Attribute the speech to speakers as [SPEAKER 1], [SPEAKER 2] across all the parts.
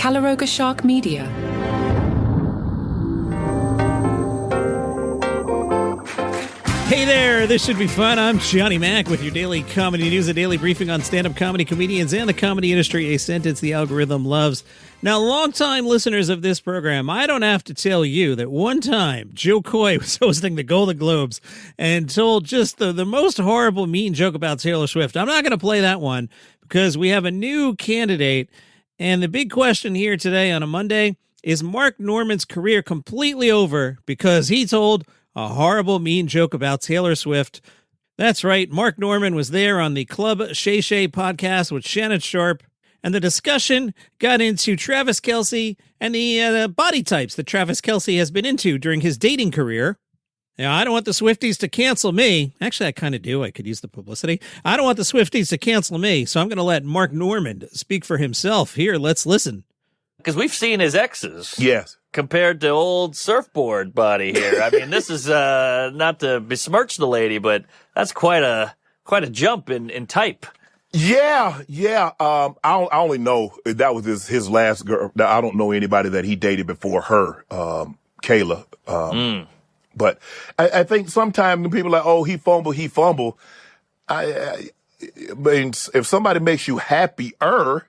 [SPEAKER 1] Calaroga Shark Media.
[SPEAKER 2] Hey there, this should be fun. I'm Johnny Mac with your daily comedy news, a daily briefing on stand-up comedy comedians and the comedy industry, a sentence the algorithm loves. Now, longtime listeners of this program, I don't have to tell you that one time Joe Koy was hosting the Golden Globes and told just the most horrible, mean joke about Taylor Swift. I'm not going to play that one because we have a new candidate, and the big question here today on a Monday, is Mark Normand's career completely over because he told a horrible, mean joke about Taylor Swift? That's right, Mark Normand was there on the Club Shay podcast with Shannon Sharpe, and the discussion got into Travis Kelce and the body types that Travis Kelce has been into during his dating career. Now, I don't want the Swifties to cancel me. Actually, I kind of do. I could use the publicity. I don't want the Swifties to cancel me, so I'm going to let Mark Normand speak for himself. Here, let's listen.
[SPEAKER 3] Because we've seen his exes.
[SPEAKER 4] Yes.
[SPEAKER 3] Compared to old surfboard body here. I mean, this is not to besmirch the lady, but that's quite a jump in type.
[SPEAKER 4] Yeah. I only know that was his last girl. I don't know anybody that he dated before her, Kayla. But I think sometimes people are like, oh, he fumbled. I mean, if somebody makes you happier,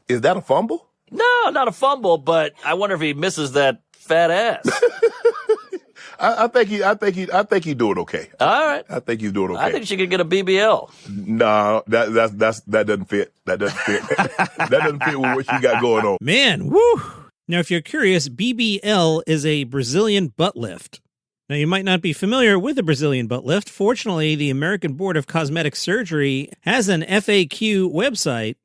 [SPEAKER 4] is that a fumble?
[SPEAKER 3] No, not a fumble, but I wonder if he misses that fat ass.
[SPEAKER 4] I think he's doing okay.
[SPEAKER 3] All right.
[SPEAKER 4] I think he's doing okay.
[SPEAKER 3] I think she could get a BBL.
[SPEAKER 4] No, that doesn't fit. That doesn't fit. That doesn't fit with what she got going on.
[SPEAKER 2] Man, woo! Now, if you're curious, BBL is a Brazilian butt lift. Now, you might not be familiar with the Brazilian butt lift. Fortunately, the American Board of Cosmetic Surgery has an FAQ website.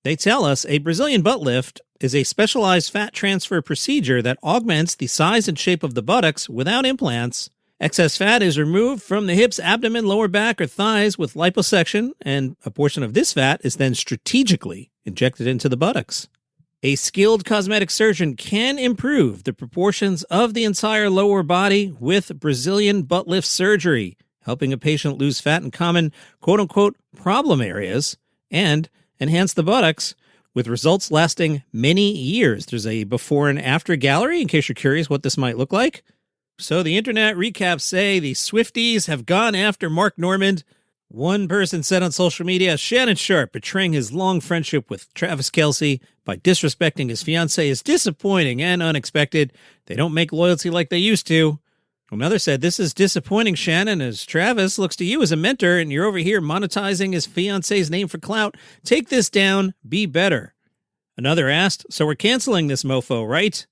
[SPEAKER 2] They tell us a Brazilian butt lift is a specialized fat transfer procedure that augments the size and shape of the buttocks without implants. Excess fat is removed from the hips, abdomen, lower back, or thighs with liposuction, and a portion of this fat is then strategically injected into the buttocks. A skilled cosmetic surgeon can improve the proportions of the entire lower body with Brazilian butt lift surgery, helping a patient lose fat in common quote-unquote problem areas and enhance the buttocks with results lasting many years. There's a before and after gallery in case you're curious what this might look like. So the internet recaps say the Swifties have gone after Mark Normand. One person said on social media, Shannon Sharpe betraying his long friendship with Travis Kelce by disrespecting his fiancée is disappointing and unexpected. They don't make loyalty like they used to. Another said, this is disappointing, Shannon, as Travis looks to you as a mentor and you're over here monetizing his fiance's name for clout. Take this down. Be better. Another asked, so we're canceling this mofo, right?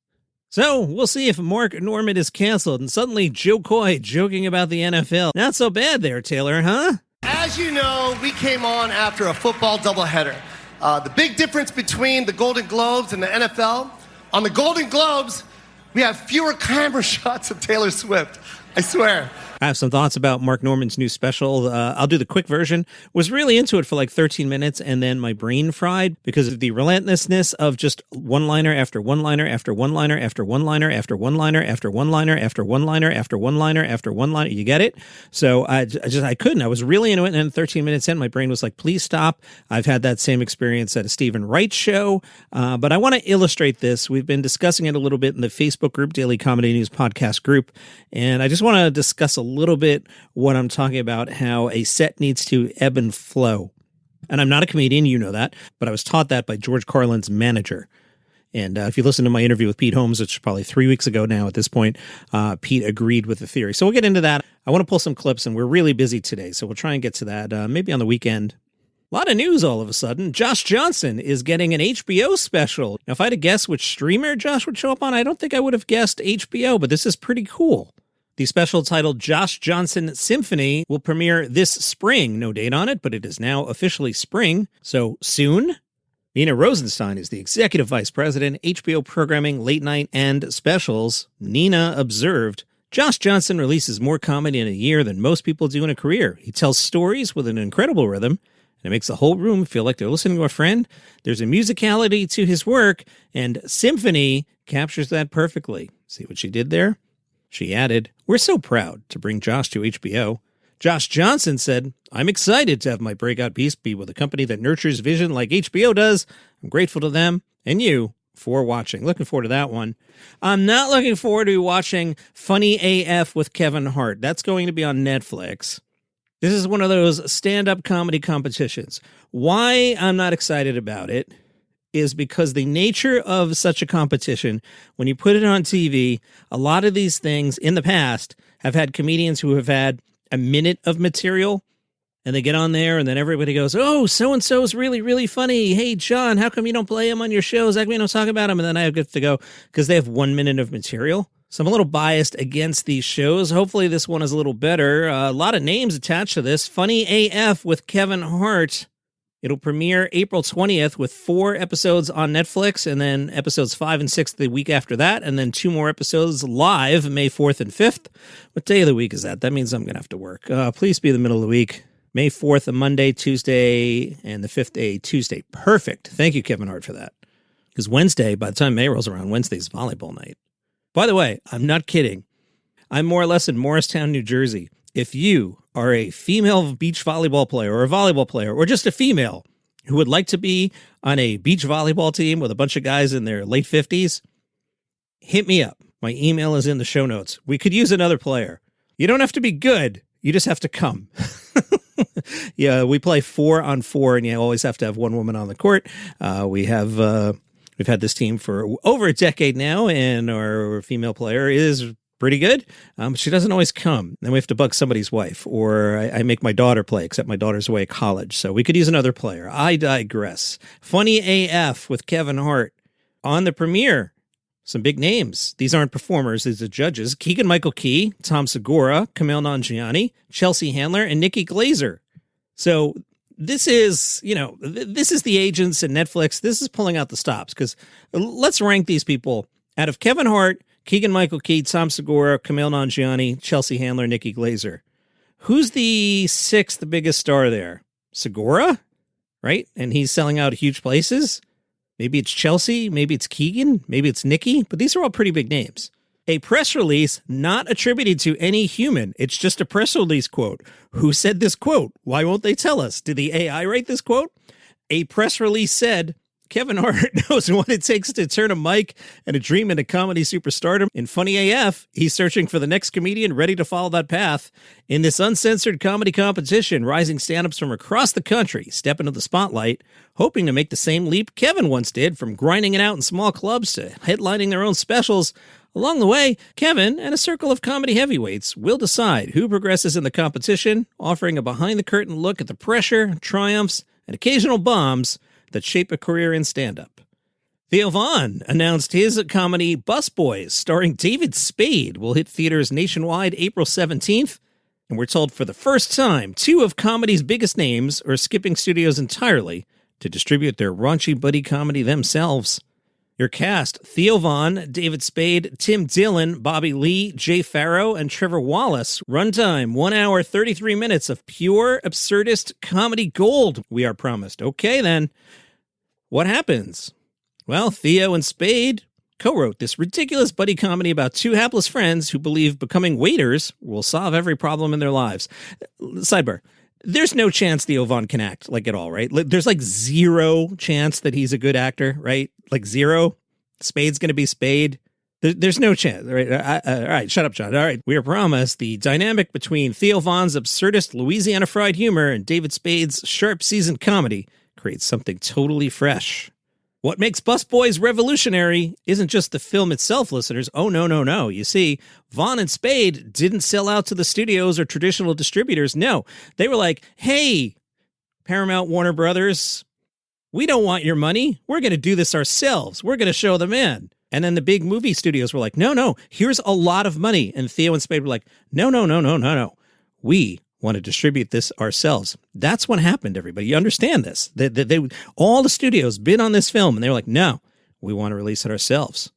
[SPEAKER 2] So we'll see if Mark Normand is canceled. And suddenly Joe Koy joking about the NFL. Not so bad there, Taylor, huh?
[SPEAKER 5] As you know, we came on after a football doubleheader. The big difference between the Golden Globes and the NFL, on the Golden Globes, we have fewer camera shots of Taylor Swift. I swear.
[SPEAKER 2] I have some thoughts about Mark Normand's new special. I'll do the quick version. Was really into it for like 13 minutes, and then my brain fried because of the relentlessness of just one-liner after one-liner after one-liner after one-liner after one-liner after one-liner after one-liner after one-liner after one-liner. You get it? So I couldn't. I was really into it, and then 13 minutes in, my brain was like, please stop. I've had that same experience at a Stephen Wright show, but I want to illustrate this. We've been discussing it a little bit in the Facebook group, Daily Comedy News Podcast group, and I just want to discuss a little bit what I'm talking about, how a set needs to ebb and flow. And I'm not a comedian, you know that, but I was taught that by George Carlin's manager. And if you listen to my interview with Pete Holmes, which is probably 3 weeks ago now at this point, Pete agreed with the theory. So we'll get into that. I want to pull some clips, and we're really busy today, so we'll try and get to that maybe on the weekend. A lot of news all of a sudden. Josh Johnson is getting an HBO special. Now, if I had to guess which streamer Josh would show up on, I don't think I would have guessed HBO, but this is pretty cool. The special titled Josh Johnson Symphony will premiere this spring. No date on it, but it is now officially spring, so soon. Nina Rosenstein is the Executive Vice President, HBO Programming, Late Night, and Specials. Nina observed, Josh Johnson releases more comedy in a year than most people do in a career. He tells stories with an incredible rhythm, and it makes the whole room feel like they're listening to a friend. There's a musicality to his work, and Symphony captures that perfectly. See what she did there? She added, we're so proud to bring Josh to HBO. Josh Johnson said, I'm excited to have my breakout piece be with a company that nurtures vision like HBO does. I'm grateful to them and you for watching. Looking forward to that one. I'm not looking forward to watching Funny AF with Kevin Hart. That's going to be on Netflix. This is one of those stand-up comedy competitions. Why I'm not excited about it is because the nature of such a competition, when you put it on TV, a lot of these things in the past have had comedians who have had a minute of material, and they get on there, and then everybody goes, oh, so-and-so is really, really funny. Hey, John, how come you don't play him on your shows? How come you don't talk about him? And then I get to go, because they have 1 minute of material. So I'm a little biased against these shows. Hopefully this one is a little better. A lot of names attached to this. Funny AF with Kevin Hart. It'll premiere April 20th with 4 episodes on Netflix, and then episodes 5 and 6 the week after that, and then 2 more episodes live May 4th and 5th. What day of the week is that? That means I'm going to have to work. Please be the middle of the week. May 4th, a Monday, Tuesday, and the 5th, a Tuesday. Perfect. Thank you, Kevin Hart, for that. Because Wednesday, by the time May rolls around, Wednesday's volleyball night. By the way, I'm not kidding. I'm more or less in Morristown, New Jersey. If you are a female beach volleyball player or a volleyball player or just a female who would like to be on a beach volleyball team with a bunch of guys in their late 50s, hit me up. My email is in the show notes. We could use another player. You don't have to be good. You just have to come. Yeah, we play 4-on-4, and you always have to have one woman on the court. We've had this team for over a decade now, and our female player is pretty good. She doesn't always come. Then we have to bug somebody's wife, or I make my daughter play, except my daughter's away at college. So we could use another player. I digress. Funny AF with Kevin Hart. On the premiere, some big names. These aren't performers. These are judges. Keegan-Michael Key, Tom Segura, Kumail Nanjiani, Chelsea Handler, and Nikki Glaser. So this is, this is the agents and Netflix. This is pulling out the stops, because let's rank these people. Out of Kevin Hart, Keegan-Michael Key, Tom Segura, Kumail Nanjiani, Chelsea Handler, Nikki Glaser. Who's the 6th biggest star there? Segura, right? And he's selling out huge places. Maybe it's Chelsea, maybe it's Keegan, maybe it's Nikki, but these are all pretty big names. A press release not attributed to any human. It's just a press release quote. Who said this quote? Why won't they tell us? Did the AI write this quote? A press release said, Kevin Hart knows what it takes to turn a mic and a dream into comedy superstardom. In Funny AF, he's searching for the next comedian ready to follow that path. In this uncensored comedy competition, rising stand-ups from across the country step into the spotlight, hoping to make the same leap Kevin once did, from grinding it out in small clubs to headlining their own specials. Along the way, Kevin and a circle of comedy heavyweights will decide who progresses in the competition, offering a behind-the-curtain look at the pressure, triumphs, and occasional bombs that shape a career in stand-up. Theo Von announced his comedy Busboy, starring David Spade, will hit theaters nationwide April 17th, and we're told for the first time 2 of comedy's biggest names are skipping studios entirely to distribute their raunchy buddy comedy themselves. Your cast: Theo Von, David Spade, Tim Dillon, Bobby Lee, Jay Farrow, and Trevor Wallace. Runtime, 1 hour, 33 minutes of pure, absurdist comedy gold, we are promised. Okay, then. What happens? Well, Theo and Spade co-wrote this ridiculous buddy comedy about 2 hapless friends who believe becoming waiters will solve every problem in their lives. Sidebar. There's no chance Theo Von can act, at all, right? There's, 0 chance that he's a good actor, right? 0. Spade's going to be Spade. There's no chance, right? All right, shut up, John. All right, we are promised the dynamic between Theo Von's absurdist Louisiana fried humor and David Spade's sharp, seasoned comedy creates something totally fresh. What makes Busboys revolutionary isn't just the film itself, listeners. Oh, no. You see, Von and Spade didn't sell out to the studios or traditional distributors. No, they were like, hey, Paramount, Warner Brothers, we don't want your money. We're going to do this ourselves. We're going to show them in. And then the big movie studios were like, no, here's a lot of money. And Theo and Spade were like, no. We want to distribute this ourselves. That's what happened, everybody. You understand this. They all the studios bid on this film, and they were like, no, we want to release it ourselves.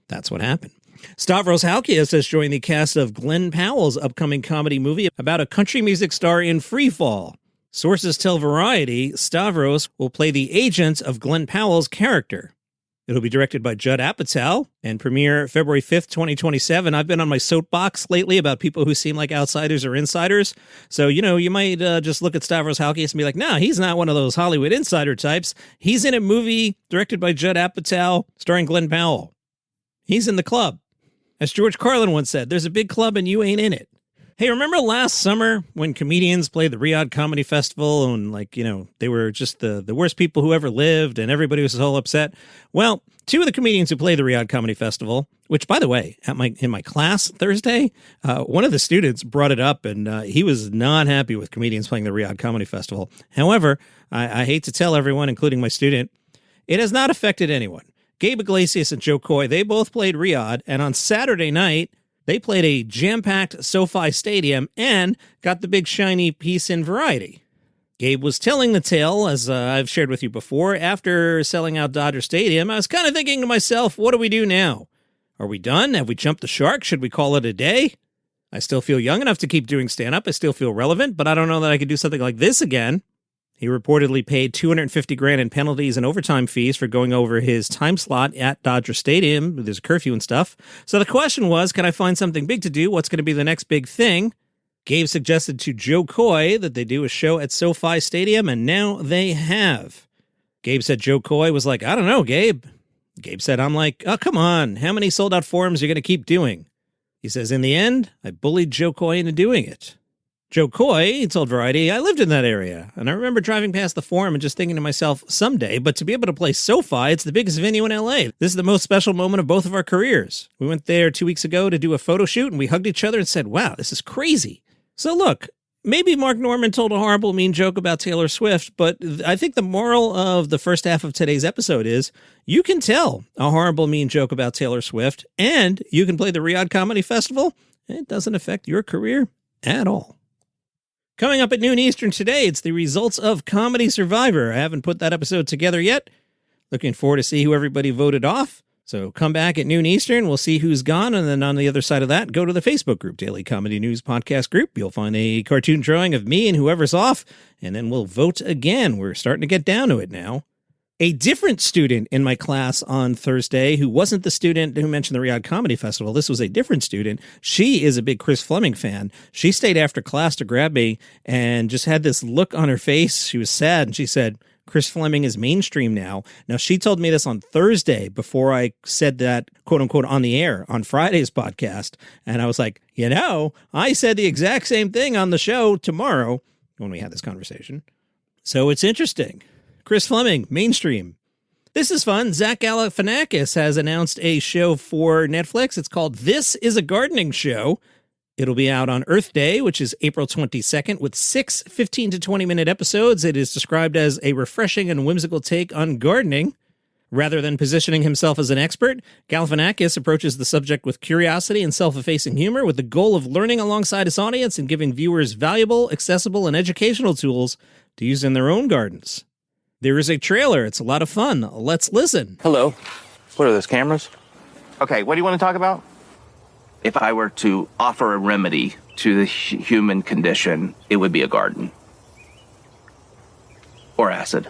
[SPEAKER 2] That's what happened. Stavros Halkias has joined the cast of Glenn Powell's upcoming comedy movie about a country music star in free fall. Sources tell Variety Stavros will play the agent of Glenn Powell's character. It'll be directed by Judd Apatow and premiere February 5th, 2027. I've been on my soapbox lately about people who seem like outsiders or insiders. So, you might just look at Stavros Halkias and be like, no, he's not one of those Hollywood insider types. He's in a movie directed by Judd Apatow starring Glenn Powell. He's in the club. As George Carlin once said, there's a big club and you ain't in it. Hey, remember last summer when comedians played the Riyadh Comedy Festival and, they were just the worst people who ever lived and everybody was so upset? Well, two of the comedians who played the Riyadh Comedy Festival, which, by the way, in my class Thursday, one of the students brought it up and he was not happy with comedians playing the Riyadh Comedy Festival. However, I hate to tell everyone, including my student, it has not affected anyone. Gabe Iglesias and Joe Koy, they both played Riyadh, and on Saturday night, they played a jam-packed SoFi Stadium and got the big shiny piece in Variety. Gabe was telling the tale, as I've shared with you before, after selling out Dodger Stadium, I was kind of thinking to myself, what do we do now? Are we done? Have we jumped the shark? Should we call it a day? I still feel young enough to keep doing stand-up. I still feel relevant, but I don't know that I could do something like this again. He reportedly paid $250,000 in penalties and overtime fees for going over his time slot at Dodger Stadium. There's a curfew and stuff. So the question was, can I find something big to do? What's going to be the next big thing? Gabe suggested to Joe Koy that they do a show at SoFi Stadium, and now they have. Gabe said Joe Koy was like, I don't know, Gabe. Gabe said, I'm like, oh, come on. How many sold-out forums are you going to keep doing? He says, in the end, I bullied Joe Koy into doing it. Joe Koy, he told Variety, I lived in that area, and I remember driving past the Forum and just thinking to myself, someday, but to be able to play SoFi, it's the biggest venue in LA. This is the most special moment of both of our careers. We went there 2 weeks ago to do a photo shoot, and we hugged each other and said, wow, this is crazy. So look, maybe Mark Normand told a horrible, mean joke about Taylor Swift, but I think the moral of the first half of today's episode is you can tell a horrible, mean joke about Taylor Swift, and you can play the Riyadh Comedy Festival. It doesn't affect your career at all. Coming up at noon Eastern today, it's the results of Comedy Survivor. I haven't put that episode together yet. Looking forward to see who everybody voted off. So come back at noon Eastern. We'll see who's gone. And then on the other side of that, go to the Facebook group, Daily Comedy News Podcast Group. You'll find a cartoon drawing of me and whoever's off. And then we'll vote again. We're starting to get down to it now. A different student in my class on Thursday, who wasn't the student who mentioned the Riyadh Comedy Festival, this was a different student. She is a big Chris Fleming fan. She stayed after class to grab me and just had this look on her face. She was sad, and she said, Chris Fleming is mainstream now. Now, she told me this on Thursday before I said that, quote unquote, on the air on Friday's podcast. And I was like, I said the exact same thing on the show tomorrow when we had this conversation. So it's interesting. Chris Fleming, mainstream. This is fun. Zach Galifianakis has announced a show for Netflix. It's called This is a Gardening Show. It'll be out on Earth Day, which is April 22nd, with 6 15 to 20-minute episodes. It is described as a refreshing and whimsical take on gardening. Rather than positioning himself as an expert, Galifianakis approaches the subject with curiosity and self-effacing humor with the goal of learning alongside his audience and giving viewers valuable, accessible, and educational tools to use in their own gardens. There is a trailer. It's a lot of fun. Let's listen.
[SPEAKER 1] Hello. What are those, cameras?
[SPEAKER 6] Okay, what do you want to talk about?
[SPEAKER 1] If I were to offer a remedy to the human condition, it would be a garden. Or acid.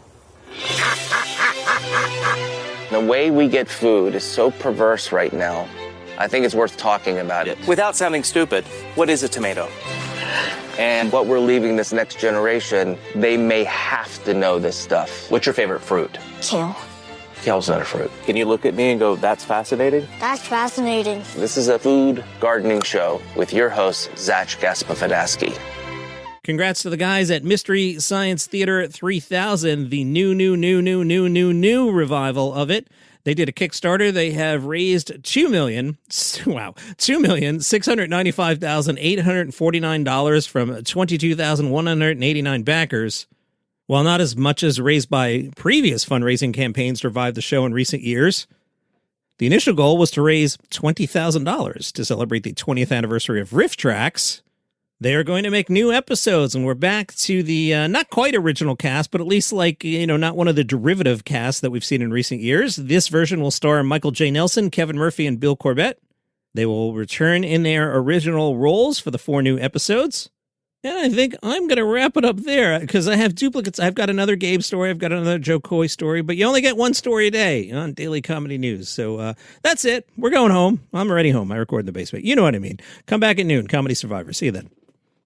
[SPEAKER 6] The way we get food is so perverse right now. I think it's worth talking about it.
[SPEAKER 7] Without sounding stupid, what is a tomato?
[SPEAKER 6] And what we're leaving this next generation, they may have to know this stuff.
[SPEAKER 1] What's your favorite fruit?
[SPEAKER 8] Kale.
[SPEAKER 6] Kale's not a fruit.
[SPEAKER 7] Can you look at me and go, that's fascinating?
[SPEAKER 8] That's fascinating.
[SPEAKER 6] This is a food gardening show with your host, Zach Gaspafadaski.
[SPEAKER 2] Congrats to the guys at Mystery Science Theater 3000, the new revival of it. They did a Kickstarter. They have raised $2,695,849 from 22,189 backers. While not as much as raised by previous fundraising campaigns to revive the show in recent years, the initial goal was to raise $20,000 to celebrate the 20th anniversary of Riff Tracks. They are going to make new episodes, and we're back to the not quite original cast, but at least not one of the derivative casts that we've seen in recent years. This version will star Michael J. Nelson, Kevin Murphy, and Bill Corbett. They will return in their original roles for the 4 new episodes. And I think I'm going to wrap it up there because I have duplicates. I've got another Gabe story. I've got another Joe Coy story, but you only get one story a day on Daily Comedy News. So that's it. We're going home. I'm already home. I record in the basement. You know what I mean. Come back at noon. Comedy Survivor. See you then.